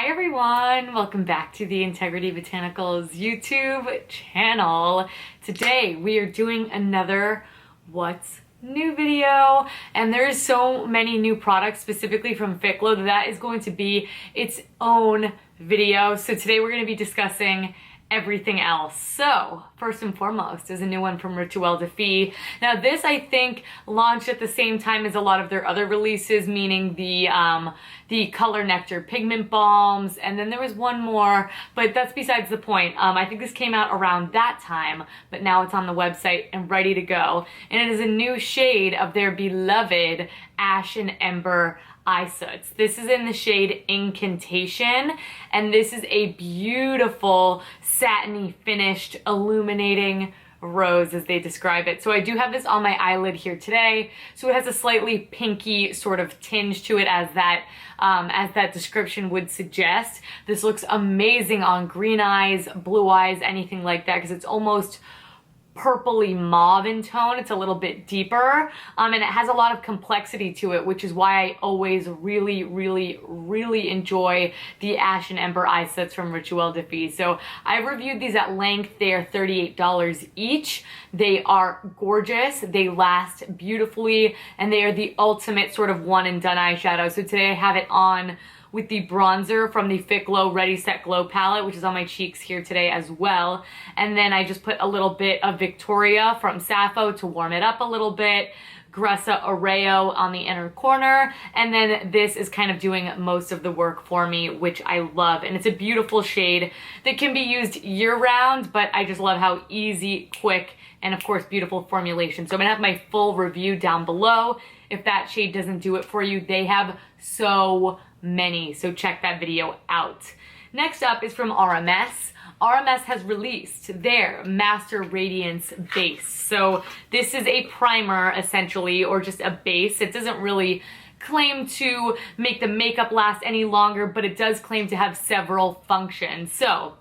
Hi everyone, welcome back to the Integrity Botanicals YouTube channel. Today we are doing another What's New video, and there's so many new products specifically from Ficlo that is going to be its own video. So today we're going to be discussing everything else. So first and foremost is a new one from Rituel de Fille. Now this I think launched at the same time as a lot of their other releases, meaning the Color Nectar Pigment Balms, and then there was one more, but that's besides the point. I think this came out around that time, but now it's on the website and ready to go. And it is a new shade of their beloved Ash and Ember eye soots. This is in the shade Incantation, and this is a beautiful satiny finished illuminating rose as they describe it. So I do have this on my eyelid here today, so it has a slightly pinky sort of tinge to it as that description would suggest. This looks amazing on green eyes, blue eyes, anything like that, because it's almost purpley mauve in tone. It's a little bit deeper, and it has a lot of complexity to it, which is why I always really enjoy the Ash and Ember eye sets from Rituel de Fille. So I've reviewed these at length. They are $38 each. They are gorgeous, they last beautifully, and they are the ultimate sort of one and done eyeshadow. So today I have it on with the bronzer from the Ficlo Ready Set Glow palette, which is on my cheeks here today as well. And then I just put a little bit of Victoria from Sappho to warm it up a little bit, Gressa Oreo on the inner corner, and then this is kind of doing most of the work for me, which I love. And it's a beautiful shade that can be used year-round, but I just love how easy, quick, and of course beautiful formulation. So I'm gonna have my full review down below. If that shade doesn't do it for you, they have so many, so check that video out. Next up is from RMS. RMS has released their Master Radiance base. So this is a primer essentially, or just a base. It doesn't really claim to make the makeup last any longer, but it does claim to have several functions. So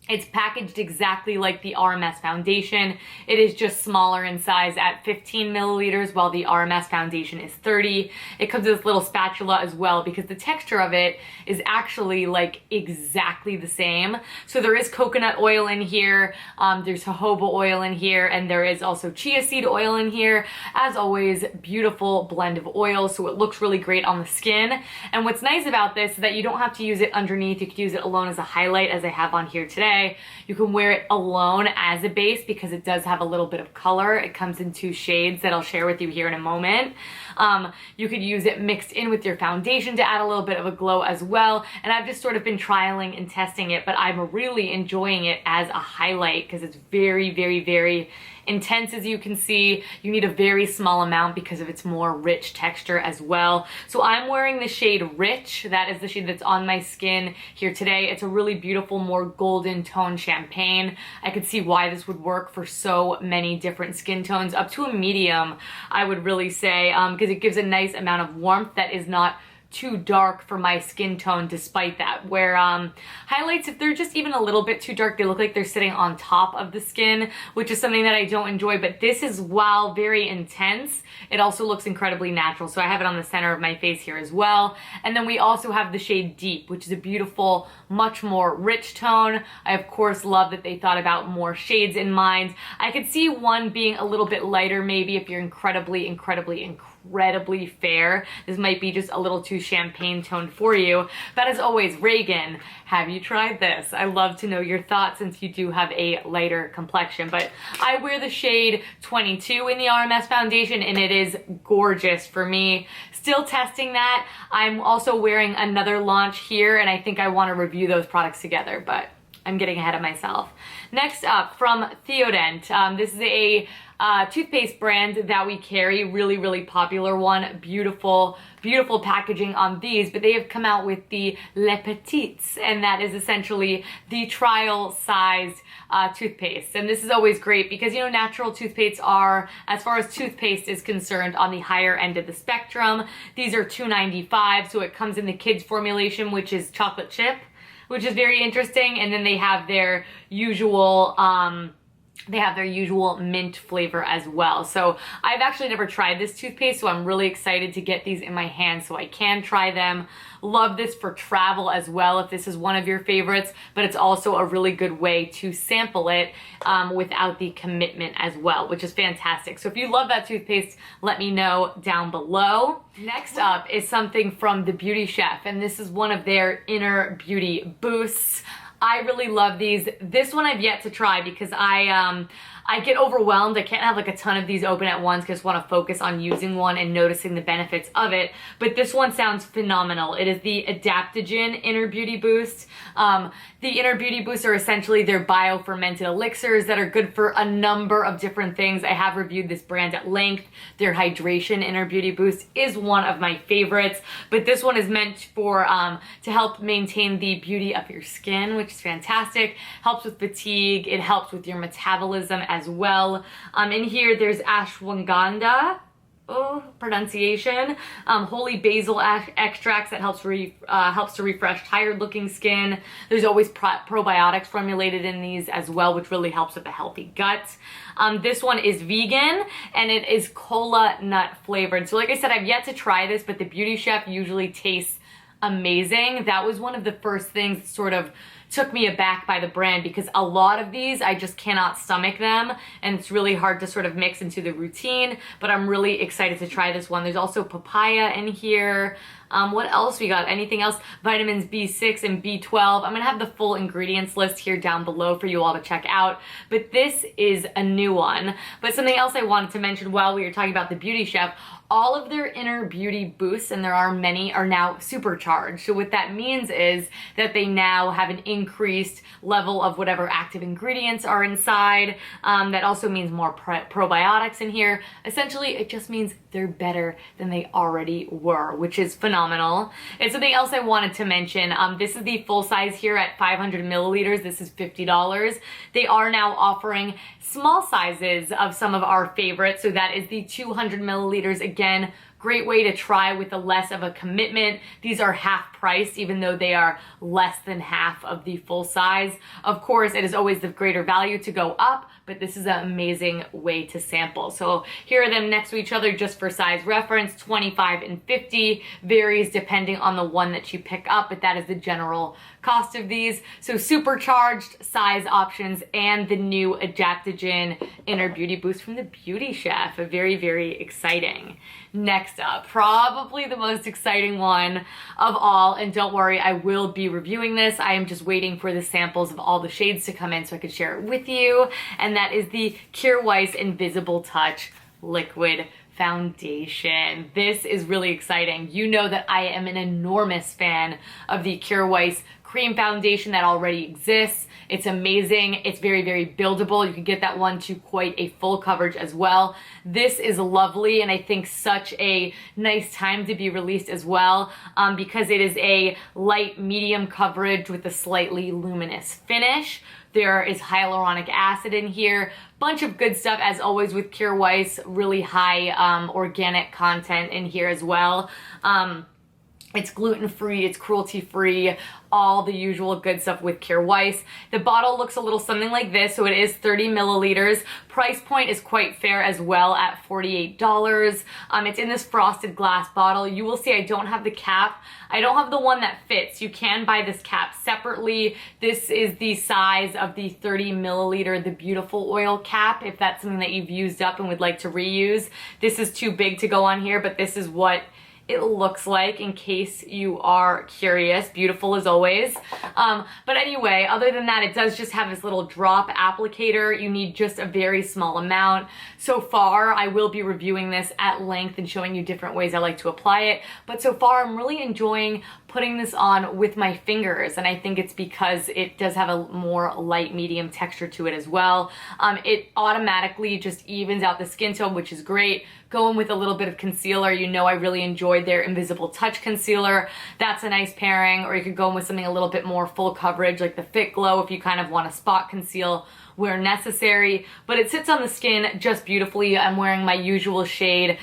it's packaged exactly like the RMS foundation. It is just smaller in size at 15 milliliters, while the RMS foundation is 30. It comes with this little spatula as well, because the texture of it is actually like exactly the same. So there is coconut oil in here, there's jojoba oil in here, and there is also chia seed oil in here. As always, beautiful blend of oils, so it looks really great on the skin. And what's nice about this is that you don't have to use it underneath. You could use it alone as a highlight, as I have on here today. You can wear it alone as a base because it does have a little bit of color. It comes in two shades that I'll share with you here in a moment. You could use it mixed in with your foundation to add a little bit of a glow as well. And I've just sort of been trialing and testing it, but I'm really enjoying it as a highlight because it's very intense. As you can see, you need a very small amount because of its more rich texture as well. So I'm wearing the shade Rich. That is the shade that's on my skin here today. It's a really beautiful, more golden tone champagne. I could see why this would work for so many different skin tones, up to a medium, I would really say, because it gives a nice amount of warmth that is not too dark for my skin tone. Despite that, where highlights, if they're just even a little bit too dark, they look like they're sitting on top of the skin, which is something that I don't enjoy. But this is, while very intense, it also looks incredibly natural. So I have it on the center of my face here as well. And then we also have the shade Deep, which is a beautiful, much more rich tone. I of course love that they thought about more shades in mind. I could see one being a little bit lighter, maybe if you're incredibly fair. This might be just a little too champagne toned for you. But as always, Reagan, have you tried this? I love to know your thoughts since you do have a lighter complexion. But I wear the shade 22 in the RMS foundation, and it is gorgeous for me. Still testing that. I'm also wearing another launch here, and I think I want to review those products together, but I'm getting ahead of myself. Next up, from Theodent. This is a toothpaste brand that we carry, really popular one. Beautiful packaging on these, but they have come out with the Le Petites, and that is essentially the trial sized toothpaste. And this is always great because, you know, natural toothpastes are, as far as toothpaste is concerned, on the higher end of the spectrum. These are $2.95, so it comes in the kids formulation, which is chocolate chip, which is very interesting. And then they have their usual they have their usual mint flavor as well. So I've actually never tried this toothpaste, so I'm really excited to get these in my hands so I can try them. Love this for travel as well if this is one of your favorites, but it's also a really good way to sample it without the commitment as well, which is fantastic. So if you love that toothpaste, let me know down below. Next up is something from The Beauty Chef, and this is one of their inner beauty boosts. I really love these. This one I've yet to try because I get overwhelmed. I can't have like a ton of these open at once because I want to focus on using one and noticing the benefits of it. But this one sounds phenomenal. It is the Adaptogen Inner Beauty Boost. The Inner Beauty Boosts are essentially their bio-fermented elixirs that are good for a number of different things. I have reviewed this brand at length. Their Hydration Inner Beauty Boost is one of my favorites, but this one is meant for to help maintain the beauty of your skin, which is fantastic. Helps with fatigue. It helps with your metabolism as well. In here, there's ashwagandha. Pronunciation. Holy basil extracts that helps to refresh tired looking skin. There's always probiotics formulated in these as well, which really helps with a healthy gut. This one is vegan and it is kola nut flavored. So like I said, I've yet to try this, but The Beauty Chef usually tastes amazing. That was one of the first things that sort of took me aback by the brand because a lot of these I just cannot stomach them and it's really hard to sort of mix into the routine, but I'm really excited to try this one. There's also papaya in here. What else we got? Anything else? Vitamins B6 and B12. I'm gonna have the full ingredients list here down below for you all to check out, but this is a new one. But something else I wanted to mention while we were talking about The Beauty Chef, all of their inner beauty boosts, and there are many, are now supercharged. So what that means is that they now have an increased level of whatever active ingredients are inside. That also means more probiotics in here. Essentially, it just means they're better than they already were, which is phenomenal. And something else I wanted to mention, this is the full size here at 500 milliliters. This is $50. They are now offering small sizes of some of our favorites. So that is the 200 milliliters. Again, great way to try with a less of a commitment. These are half priced, even though they are less than half of the full size. Of course, it is always the greater value to go up, but this is an amazing way to sample. So here are them next to each other just for size reference. 25 and 50 varies depending on the one that you pick up, but that is the general cost of these. So supercharged size options and the new Adaptogen Inner Beauty Boost from The Beauty Chef. Very, very exciting. Next up, probably the most exciting one of all, and don't worry, I will be reviewing this. I am just waiting for the samples of all the shades to come in so I can share it with you, and that is the Kjaer Weis Invisible Touch Liquid Foundation. This is really exciting. You know that I am an enormous fan of the Kjaer Weis cream foundation that already exists. It's amazing. It's very, very buildable. You can get that one to quite a full coverage as well. This is lovely, and I think such a nice time to be released as well, because it is a light medium coverage with a slightly luminous finish. There is hyaluronic acid in here. Bunch of good stuff as always with Kjaer Weis. Really high organic content in here as well. It's gluten-free, it's cruelty-free, all the usual good stuff with Kjaer Weis. The bottle looks a little something like this, so it is 30 milliliters. Price point is quite fair as well at $48. It's in this frosted glass bottle. You will see I don't have the cap. I don't have the one that fits. You can buy this cap separately. This is the size of the 30 milliliter, the Beautiful Oil cap, if that's something that you've used up and would like to reuse. This is too big to go on here, but this is what it looks like in case you are curious. Beautiful as always. But anyway, other than that, it does just have this little drop applicator. You need just a very small amount. So far, I will be reviewing this at length and showing you different ways I like to apply it. But so far, I'm really enjoying putting this on with my fingers, and I think it's because it does have a more light medium texture to it as well. It automatically just evens out the skin tone, which is great. Going with a little bit of concealer, you know I really enjoyed their Invisible Touch concealer. That's a nice pairing, or you could go in with something a little bit more full coverage like the Fit Glow if you kind of want to spot conceal where necessary, but it sits on the skin just beautifully. I'm wearing my usual shade,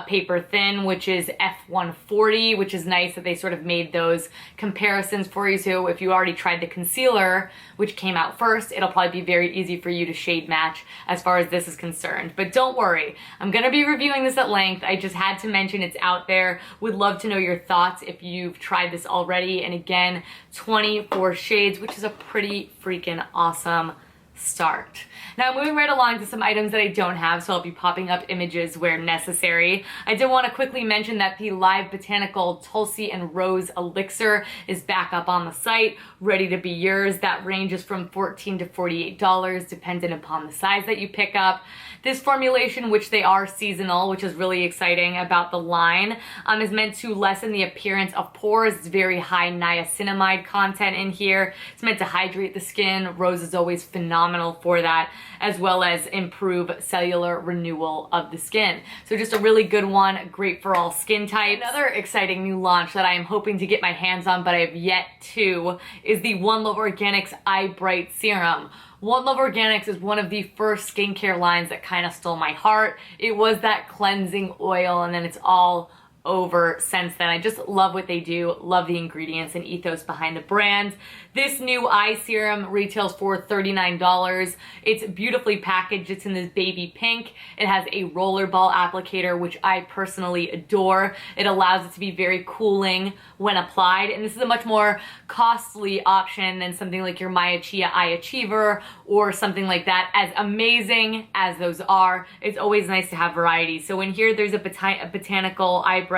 Paper Thin, which is F140, which is nice that they sort of made those comparisons for you. So if you already tried the concealer, which came out first, it'll probably be very easy for you to shade match as far as this is concerned. But don't worry, I'm gonna be reviewing this at length. I just had to mention it's out there. Would love to know your thoughts if you've tried this already. And again, 24 shades, which is a pretty freaking awesome start. Now moving right along to some items that I don't have, so I'll be popping up images where necessary. I did want to quickly mention that the Live Botanical Tulsi and Rose Elixir is back up on the site, ready to be yours. That ranges from $14 to $48, dependent upon the size that you pick up. This formulation, which they are seasonal, which is really exciting about the line, is meant to lessen the appearance of pores. It's very high niacinamide content in here. It's meant to hydrate the skin. Rose is always phenomenal for that, as well as improve cellular renewal of the skin. So just a really good one, great for all skin types. Another exciting new launch that I am hoping to get my hands on, but I have yet to, is the One Love Organics Eye Bright Serum. One Love Organics is one of the first skincare lines that kind of stole my heart. It was that cleansing oil, and then it's all over since then. I just love what they do, love the ingredients and ethos behind the brand. This new eye serum retails for $39. It's beautifully packaged. It's in this baby pink. It has a rollerball applicator, which I personally adore. It allows it to be very cooling when applied, and this is a much more costly option than something like your Maya Chia Eye Achiever or something like that. As amazing as those are, it's always nice to have variety. So in here, there's a botanical eye bright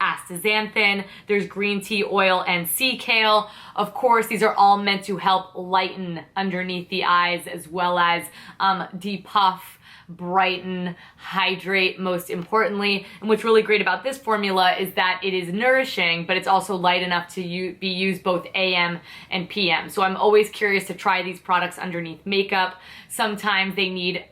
astaxanthin, there's green tea oil and sea kale. Of course, these are all meant to help lighten underneath the eyes, as well as depuff, brighten, hydrate, most importantly. And what's really great about this formula is that it is nourishing, but it's also light enough to be used both AM and PM. So I'm always curious to try these products underneath makeup. Sometimes they need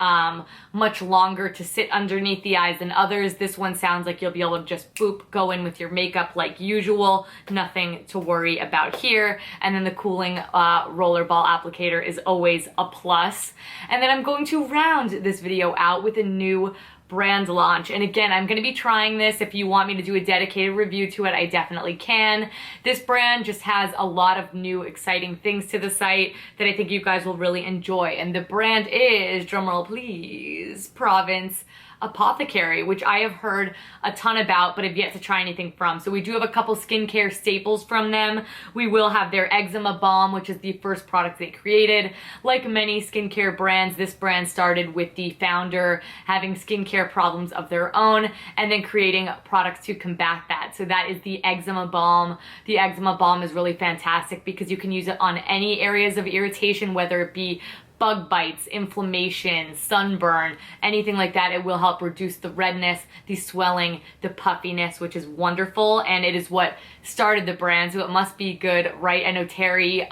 much longer to sit underneath the eyes than others. This one sounds like you'll be able to just boop, go in with your makeup like usual. Nothing to worry about here. And then the cooling rollerball applicator is always a plus. And then I'm going to round this video out with a new brand launch. And again, I'm going to be trying this. If you want me to do a dedicated review to it, I definitely can. This brand just has a lot of new exciting things to the site that I think you guys will really enjoy. And the brand is, drumroll please, Province Apothecary, which I have heard a ton about but have yet to try anything from. So we do have a couple skincare staples from them. We will have their eczema balm, which is the first product they created. Like many skincare brands, this brand started with the founder having skincare problems of their own and then creating products to combat that. So that is the eczema balm. The eczema balm is really fantastic because you can use it on any areas of irritation, whether it be bug bites, inflammation, sunburn, anything like that. It will help reduce the redness, the swelling, the puffiness, which is wonderful, and it is what started the brand, so it must be good, right? I know Terry,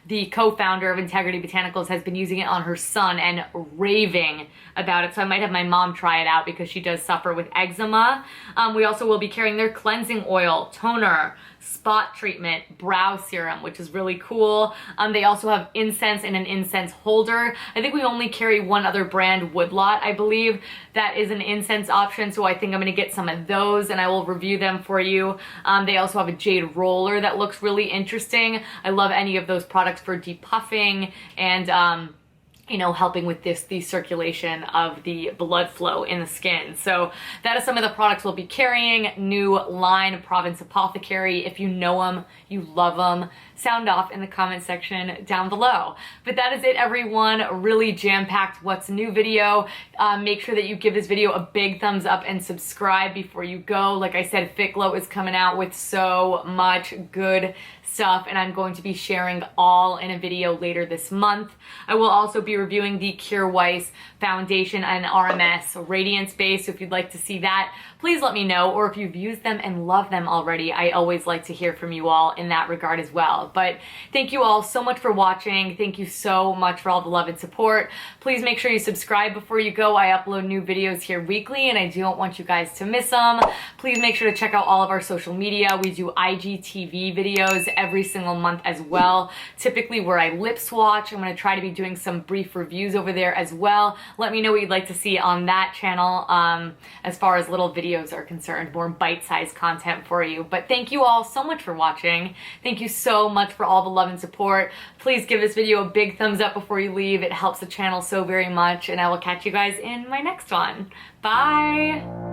the co-founder of Integrity Botanicals, has been using it on her son and raving about it, so I might have my mom try it out because she does suffer with eczema. We also will be carrying their cleansing oil, toner, spot treatment, brow serum, which is really cool. They also have incense and an incense holder. I think we only carry one other brand, Woodlot, I believe, that is an incense option, so I think I'm gonna get some of those and I will review them for you. They also have a jade roller that looks really interesting. I love any of those products for depuffing and you know, helping with the circulation of the blood flow in the skin. So that is some of the products we'll be carrying. New line, Province Apothecary. If you know them, you love them, sound off in the comment section down below. But that is it, everyone. A really jam-packed what's new video. Make sure that you give this video a big thumbs up and subscribe before you go. Like I said, Ficlo is coming out with so much good stuff, and I'm going to be sharing all in a video later this month. I will also be reviewing the Kjær Weiss foundation and RMS Radiance base, so if you'd like to see that, please let me know, or if you've used them and love them already, I always like to hear from you all in that regard as well. But thank you all so much for watching. Thank you so much for all the love and support. Please make sure you subscribe before you go. I upload new videos here weekly, and I don't want you guys to miss them. Please make sure to check out all of our social media. We do IGTV videos every single month as well, typically where I lip swatch. I'm going to try to be doing some brief reviews over there as well. Let me know what you'd like to see on that channel as far as little videos videos are concerned, more bite-sized content for you. But thank you all so much for watching. Thank you so much for all the love and support. Please give this video a big thumbs up before you leave. It helps the channel so very much, and I will catch you guys in my next one. Bye!